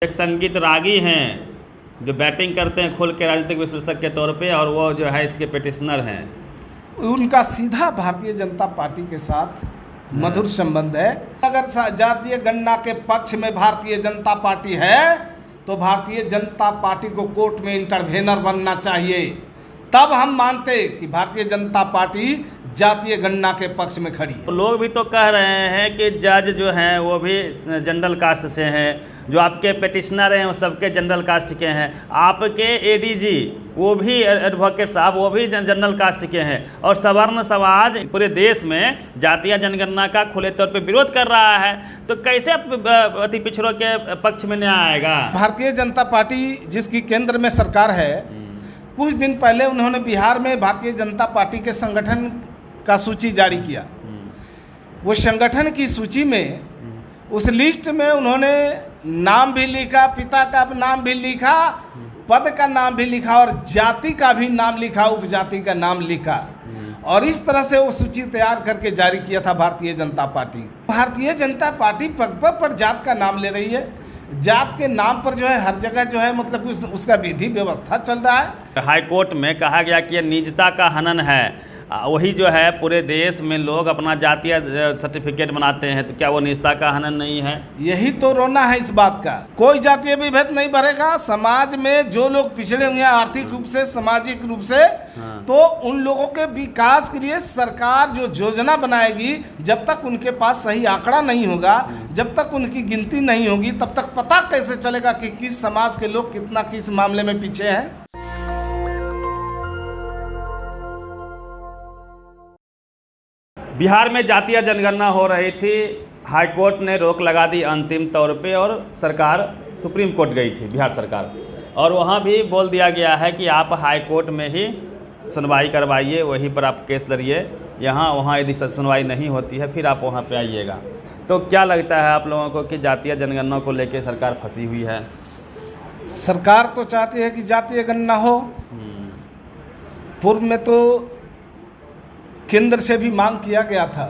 एक संगीत रागी हैं जो बैटिंग करते हैं खुल के राजनीतिक विश्लेषक के तौर पे, और वो जो है इसके पिटिशनर हैं। उनका सीधा भारतीय जनता पार्टी के साथ मधुर संबंध है। अगर जातीय गणना के पक्ष में भारतीय जनता पार्टी है तो भारतीय जनता पार्टी को कोर्ट में इंटरवेनर बनना चाहिए, तब हम मानते कि भारतीय जनता पार्टी जातीय गणना के पक्ष में खड़ी है। लोग भी तो कह रहे हैं कि जज जो हैं वो भी जनरल कास्ट से हैं, जो आपके पिटिशनर हैं वो सबके जनरल कास्ट के हैं, आपके एडीजी वो भी एडवोकेट साहब वो भी जनरल कास्ट के हैं, और सवर्ण समाज पूरे देश में जातीय जनगणना का खुले तौर पे विरोध कर रहा है। तो कैसे अति पिछड़ों के पक्ष में न्याय आएगा? भारतीय जनता पार्टी जिसकी केंद्र में सरकार है, कुछ दिन पहले उन्होंने बिहार में भारतीय जनता पार्टी के संगठन का सूची जारी किया। वो संगठन की सूची में उस लिस्ट में उन्होंने नाम भी लिखा, पिता का नाम भी लिखा, पद का नाम भी लिखा और जाति का भी नाम लिखा, उपजाति का नाम लिखा, और इस तरह से वो सूची तैयार करके जारी किया था भारतीय जनता पार्टी। भारतीय जनता पार्टी पग पर जात का नाम ले रही है। जात के नाम पर जो है हर जगह जो है मतलब उसका विधि व्यवस्था चल रहा है। हाई कोर्ट में कहा गया कि यह निजता का हनन है। वही जो है पूरे देश में लोग अपना जातीय सर्टिफिकेट बनाते हैं, तो क्या वो निजता का हनन नहीं है? यही तो रोना है इस बात का। कोई जातीय विभेद नहीं बढ़ेगा। समाज में जो लोग पिछड़े हुए हैं आर्थिक रूप से, सामाजिक रूप से, तो उन लोगों के विकास के लिए सरकार जो योजना बनाएगी, जब तक उनके पास सही आंकड़ा नहीं होगा, जब तक उनकी गिनती नहीं होगी, तब तक पता कैसे चलेगा कि किस समाज के लोग कितना किस मामले में पीछे हैं। बिहार में जातीय जनगणना हो रही थी, हाई कोर्ट ने रोक लगा दी अंतिम तौर पे, और सरकार सुप्रीम कोर्ट गई थी, बिहार सरकार, और वहाँ भी बोल दिया गया है कि आप हाई कोर्ट में ही सुनवाई करवाइए, वहीं पर आप केस लड़िए, वहाँ यदि सुनवाई नहीं होती है फिर आप वहाँ पे आइएगा। तो क्या लगता है आप लोगों को कि जातीय जनगणना को लेकर सरकार फंसी हुई है? सरकार तो चाहती है कि जातीय गणना हो। पूर्व में तो केंद्र से भी मांग किया गया था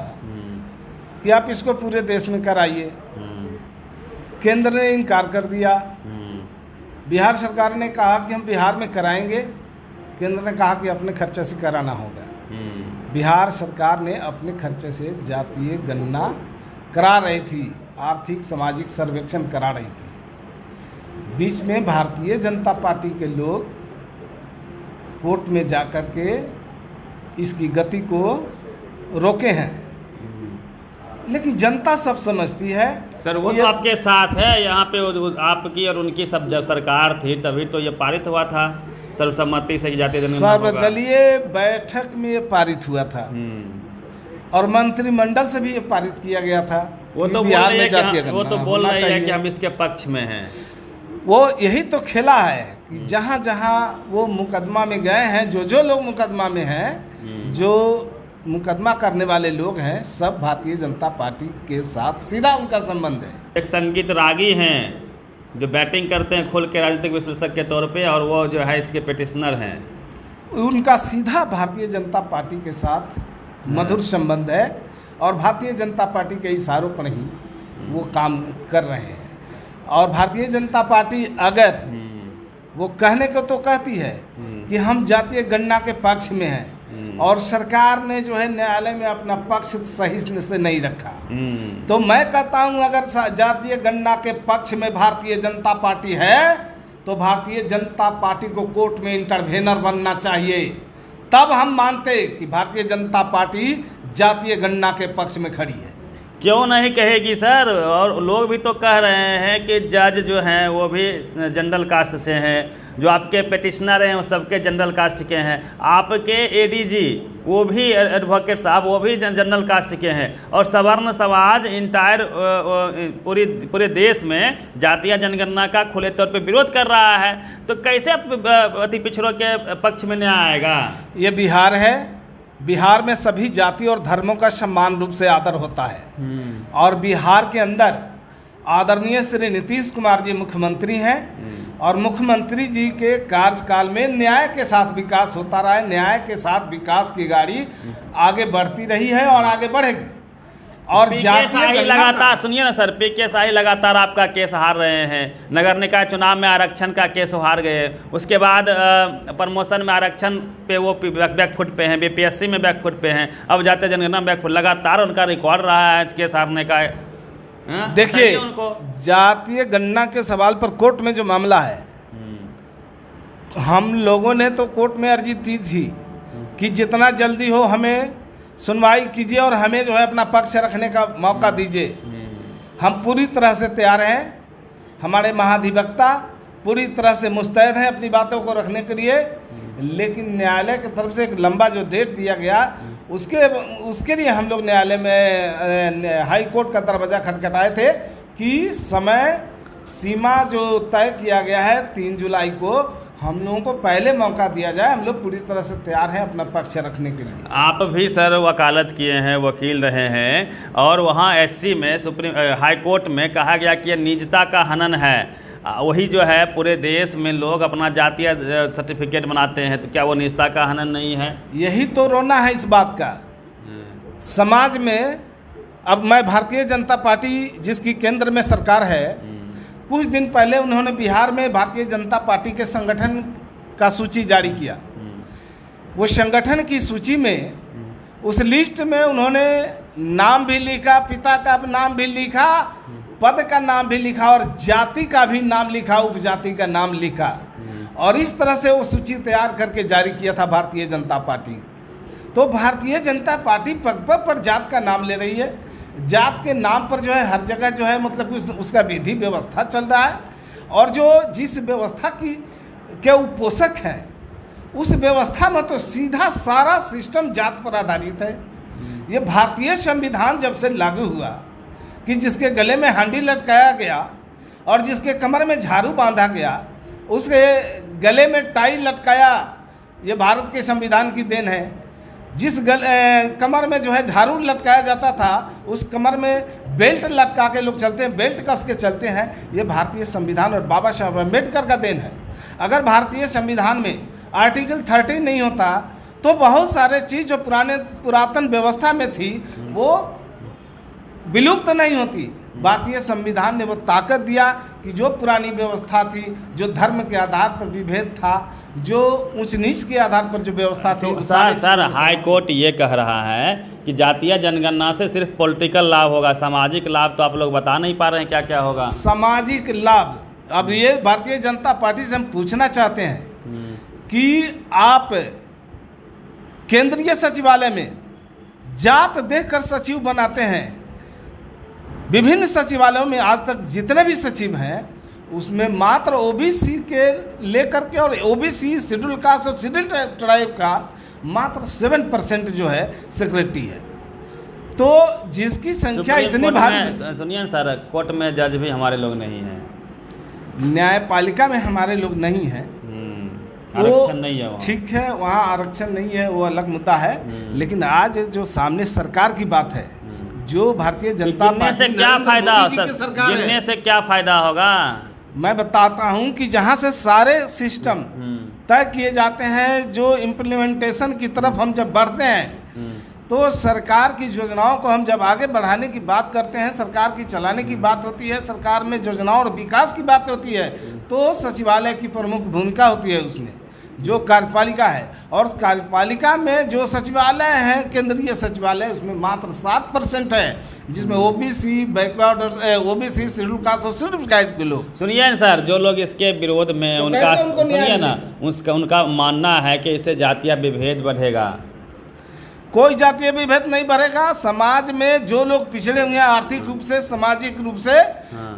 कि आप इसको पूरे देश में कराइए। केंद्र ने इनकार कर दिया। बिहार सरकार ने कहा कि हम बिहार में कराएंगे। केंद्र ने कहा कि अपने खर्चे से कराना होगा। बिहार सरकार ने अपने खर्चे से जातीय गणना करा रही थी, आर्थिक सामाजिक सर्वेक्षण करा रही थी। बीच में भारतीय जनता पार्टी के लोग कोर्ट में जाकर के इसकी गति को रोके हैं, लेकिन जनता सब समझती है। सर वो तो आपके साथ है, यहाँ पे आपकी और उनकी सब जब सरकार थी तभी तो ये पारित हुआ था सर्वसम्मति से जातीय जनगणना। सर्वदलीय बैठक में ये पारित हुआ था और मंत्रिमंडल से भी ये पारित किया गया था। वो तो बिहार में जातीय गणना वो तो बोल रहे हैं कि हम इसके पक्ष में हैं। वो यही तो खेला है कि जहाँ जहाँ वो मुकदमा में गए हैं, जो लोग मुकदमा में हैं, जो मुकदमा करने वाले लोग हैं, सब भारतीय जनता पार्टी के साथ सीधा उनका संबंध है। एक संगीत रागी हैं जो बैटिंग करते हैं खुल के राजनीतिक विश्लेषक के तौर पे, और वो जो है इसके पिटिशनर हैं। उनका सीधा भारतीय जनता पार्टी के साथ मधुर संबंध है, और भारतीय जनता पार्टी के इशारों पर ही वो काम कर रहे हैं। और भारतीय जनता पार्टी अगर वो कहने को तो कहती है कि हम जातीय गणना के पक्ष में हैं, और सरकार ने जो है न्यायालय में अपना पक्ष सही से नहीं रखा, तो मैं कहता हूं अगर जातीय गणना के पक्ष में भारतीय जनता पार्टी है तो भारतीय जनता पार्टी को कोर्ट में इंटरवेनर बनना चाहिए, तब हम मानते कि भारतीय जनता पार्टी जातीय गणना के पक्ष में खड़ी है। क्यों नहीं कहेगी सर? और लोग भी तो कह रहे हैं कि जज जो हैं वो भी जनरल कास्ट से हैं, जो आपके पिटिशनर हैं वो सबके जनरल कास्ट के हैं, आपके एडीजी वो भी एडवोकेट साहब वो भी जनरल कास्ट के हैं, और सवर्ण समाज इंटायर पूरे देश में जातीय जनगणना का खुले तौर पे विरोध कर रहा है। तो कैसे अति पिछड़ों के पक्ष में न्याय आएगा? ये बिहार है। बिहार में सभी जाति और धर्मों का समान रूप से आदर होता है, और बिहार के अंदर आदरणीय श्री नीतीश कुमार जी मुख्यमंत्री हैं, और मुख्यमंत्री जी के कार्यकाल में न्याय के साथ विकास होता रहा है। न्याय के साथ विकास की गाड़ी आगे बढ़ती रही है और आगे बढ़ेगी। और पीके जातीय शाही गणना लगातार, सुनिए ना सर, पीके शाही लगातार आपका केस हार रहे हैं। नगर निकाय चुनाव में आरक्षण का केस हार गए, उसके बाद प्रमोशन में आरक्षण पे वो बैकफुट पे हैं, बीपीएससी में बैकफुट पे हैं, अब जाते जनगणना में बैकफुट, लगातार उनका रिकॉर्ड रहा है केस हारने का। देखिए, उनको जातीय गणना के सवाल पर कोर्ट में जो मामला है, हम लोगों ने तो कोर्ट में अर्जी दी थी कि जितना जल्दी हो हमें सुनवाई कीजिए और हमें जो है अपना पक्ष रखने का मौका दीजिए। हम पूरी तरह से तैयार हैं, हमारे महाधिवक्ता पूरी तरह से मुस्तैद हैं अपनी बातों को रखने के लिए, लेकिन न्यायालय की तरफ से एक लंबा जो डेट दिया गया उसके लिए हम लोग न्यायालय में हाई कोर्ट का दरवाज़ा खटखटाए थे कि समय सीमा जो तय किया गया है 3 जुलाई को, हम लोगों को पहले मौका दिया जाए। हम लोग पूरी तरह से तैयार हैं अपना पक्ष रखने के लिए। आप भी सर वकालत किए हैं, वकील रहे हैं, और वहाँ एससी में हाई कोर्ट में कहा गया कि यह निजता का हनन है। वही जो है पूरे देश में लोग अपना जातीय सर्टिफिकेट बनाते हैं, तो क्या वो निजता का हनन नहीं है? यही तो रोना है इस बात का समाज में। अब मैं भारतीय जनता पार्टी जिसकी केंद्र में सरकार है, कुछ दिन पहले उन्होंने बिहार में भारतीय जनता पार्टी के संगठन का सूची जारी किया। वो संगठन की सूची में, उस लिस्ट में उन्होंने नाम भी लिखा, पिता का नाम भी लिखा, पद का नाम भी लिखा और जाति का भी नाम लिखा, उपजाति का नाम लिखा, और इस तरह से वो सूची तैयार करके जारी किया था भारतीय जनता पार्टी। तो भारतीय जनता पार्टी पग पर जात का नाम ले रही है। जात के नाम पर जो है हर जगह जो है मतलब उसका विधि व्यवस्था चल रहा है, और जो जिस व्यवस्था के उपोषक हैं उस व्यवस्था में तो सीधा सारा सिस्टम जात पर आधारित है। ये भारतीय संविधान जब से लागू हुआ कि जिसके गले में हांडी लटकाया गया और जिसके कमर में झाड़ू बांधा गया, उसके गले में टाई लटकाया, ये भारत के संविधान की देन है। जिस कमर में जो है झाड़ू लटकाया जाता था, उस कमर में बेल्ट लटका के लोग चलते हैं, बेल्ट कस के चलते हैं, ये भारतीय संविधान और बाबा साहब अम्बेडकर का देन है। अगर भारतीय संविधान में आर्टिकल 30 नहीं होता तो बहुत सारे चीज़ जो पुरातन व्यवस्था में थी वो विलुप्त नहीं होती। भारतीय संविधान ने वो ताकत दिया कि जो पुरानी व्यवस्था थी, जो धर्म के आधार पर विभेद था, जो ऊंच नीच के आधार पर जो व्यवस्था थी। सर हाई कोर्ट ये कह रहा है कि जातीय जनगणना से सिर्फ पॉलिटिकल लाभ होगा, सामाजिक लाभ तो आप लोग बता नहीं पा रहे हैं क्या क्या होगा। सामाजिक लाभ, अब ये भारतीय जनता पार्टी से हम पूछना चाहते हैं कि आप केंद्रीय सचिवालय में जात देखकर सचिव बनाते हैं। विभिन्न सचिवालयों में आज तक जितने भी सचिव हैं उसमें मात्र ओबीसी के लेकर के और ओबीसी शेड्यूल कास्ट और शेड्यूल ट्राइब का मात्र 7% जो है सेक्रेटरी है। तो जिसकी संख्या इतनी भारी, सुनिए सर, कोर्ट में जज भी हमारे लोग नहीं हैं, न्यायपालिका में हमारे लोग नहीं हैं, आरक्षण नहीं है, ठीक है, वहाँ आरक्षण नहीं है, वो अलग मुद्दा है। लेकिन आज जो सामने सरकार की बात है, जो भारतीय जनता पार्टी से क्या फायदा गिनने से क्या फायदा होगा, मैं बताता हूं कि जहां से सारे सिस्टम तय किए जाते हैं, जो इम्प्लीमेंटेशन की तरफ हम जब बढ़ते हैं तो सरकार की योजनाओं को हम जब आगे बढ़ाने की बात करते हैं, सरकार की चलाने की बात होती है, सरकार में योजनाओं और विकास की बात होती है, तो सचिवालय की प्रमुख भूमिका होती है उसमें, जो कार्यपालिका है। और कार्यपालिका में जो सचिवालय हैं, केंद्रीय सचिवालय, उसमें मात्र 7% है, जिसमें OBC, backward, OBC, schedule caste और शेड्यूल ट्राइब के लोग। सुनिए सर, जो लोग इसके विरोध में उनका सुनिए ना, उनका मानना है कि इससे जातीय विभेद बढ़ेगा। कोई जातीय विभेद नहीं बढ़ेगा। समाज में जो लोग पिछड़े हुए हैं आर्थिक रूप से, सामाजिक रूप से,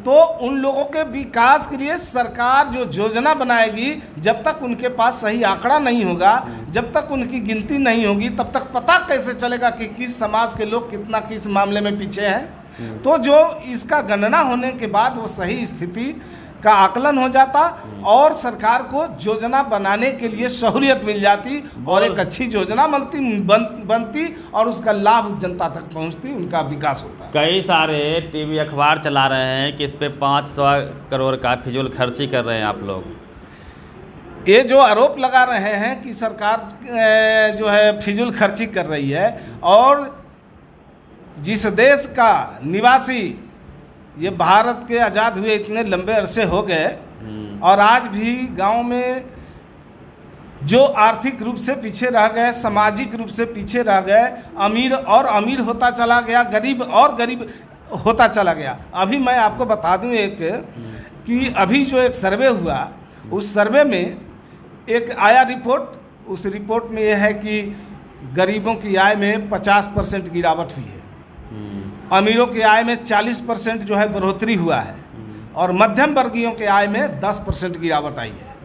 तो उन लोगों के विकास के लिए सरकार जो योजना बनाएगी, जब तक उनके पास सही आंकड़ा नहीं होगा, जब तक उनकी गिनती नहीं होगी, तब तक पता कैसे चलेगा कि किस समाज के लोग कितना किस मामले में पीछे हैं। तो जो इसका गणना होने के बाद वो सही स्थिति का आकलन हो जाता और सरकार को योजना बनाने के लिए सहूलियत मिल जाती और एक अच्छी योजना बनती और उसका लाभ जनता तक पहुंचती, उनका विकास होता। कई सारे टीवी अखबार चला रहे हैं कि इस पे 500 करोड़ का फिजूल खर्ची कर रहे हैं आप लोग। ये जो आरोप लगा रहे हैं कि सरकार जो है फिजूल खर्ची कर रही है और जिस देश का निवासी, ये भारत के आज़ाद हुए इतने लंबे अरसे हो गए और आज भी गांव में जो आर्थिक रूप से पीछे रह गए, सामाजिक रूप से पीछे रह गए, अमीर और अमीर होता चला गया, गरीब और गरीब होता चला गया। अभी मैं आपको बता दूं एक कि अभी जो एक सर्वे हुआ, उस सर्वे में एक आया रिपोर्ट, उस रिपोर्ट में यह है कि गरीबों की आय में 50% गिरावट हुई है, अमीरों की आय में 40% जो है बढ़ोतरी हुआ है और मध्यम वर्गीयों के आय में 10% गिरावट आई है।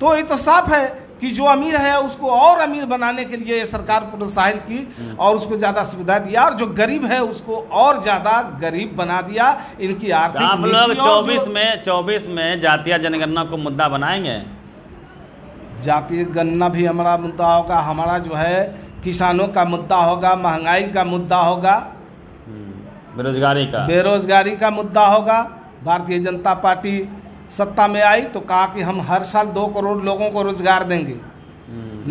तो ये तो साफ है कि जो अमीर है उसको और अमीर बनाने के लिए ये सरकार प्रोत्साहन की और उसको ज़्यादा सुविधा दिया, और जो गरीब है उसको और ज़्यादा गरीब बना दिया। इनकी आर्थिक आप लोग 24 में जातीय जनगणना को मुद्दा बनाएंगे? जातीय गणना भी हमारा मुद्दा होगा, हमारा जो है किसानों का मुद्दा होगा, महंगाई का मुद्दा होगा, बेरोजगारी का मुद्दा होगा। भारतीय जनता पार्टी सत्ता में आई तो कहा कि हम हर साल 2 करोड़ लोगों को रोजगार देंगे।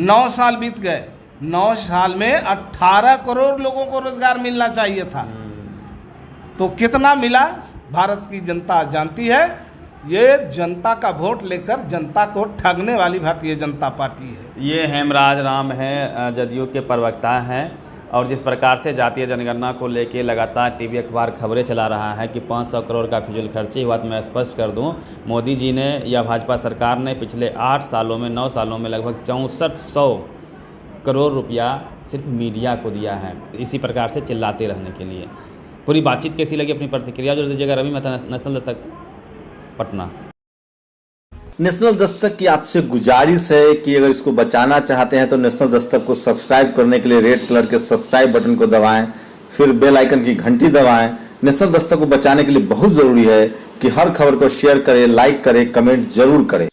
9 साल बीत गए, 9 साल में 18 करोड़ लोगों को रोजगार मिलना चाहिए था। तो कितना मिला भारत की जनता जानती है। ये जनता का वोट लेकर जनता को ठगने वाली भारतीय जनता पार्टी है। ये हेमराज राम है, जदयू के प्रवक्ता हैं, और जिस प्रकार से जातीय जनगणना को लेके लगातार टीवी अखबार खबरें चला रहा है कि 500 करोड़ का फिजूल खर्ची हुआ, तो मैं स्पष्ट कर दूं, मोदी जी ने या भाजपा सरकार ने पिछले 8 सालों में 9 सालों में लगभग 6400 करोड़ रुपया सिर्फ मीडिया को दिया है, इसी प्रकार से चिल्लाते रहने के लिए। पूरी बातचीत कैसी लगी, अपनी प्रतिक्रिया जो दीजिएगा। रवि मेहता, नेशनल दस्तक, पटना। नेशनल दस्तक की आपसे गुजारिश है कि अगर इसको बचाना चाहते हैं तो नेशनल दस्तक को सब्सक्राइब करने के लिए रेड कलर के सब्सक्राइब बटन को दबाएं, फिर बेल आइकन की घंटी दबाएं। नेशनल दस्तक को बचाने के लिए बहुत जरूरी है कि हर खबर को शेयर करें, लाइक करें, कमेंट जरूर करें।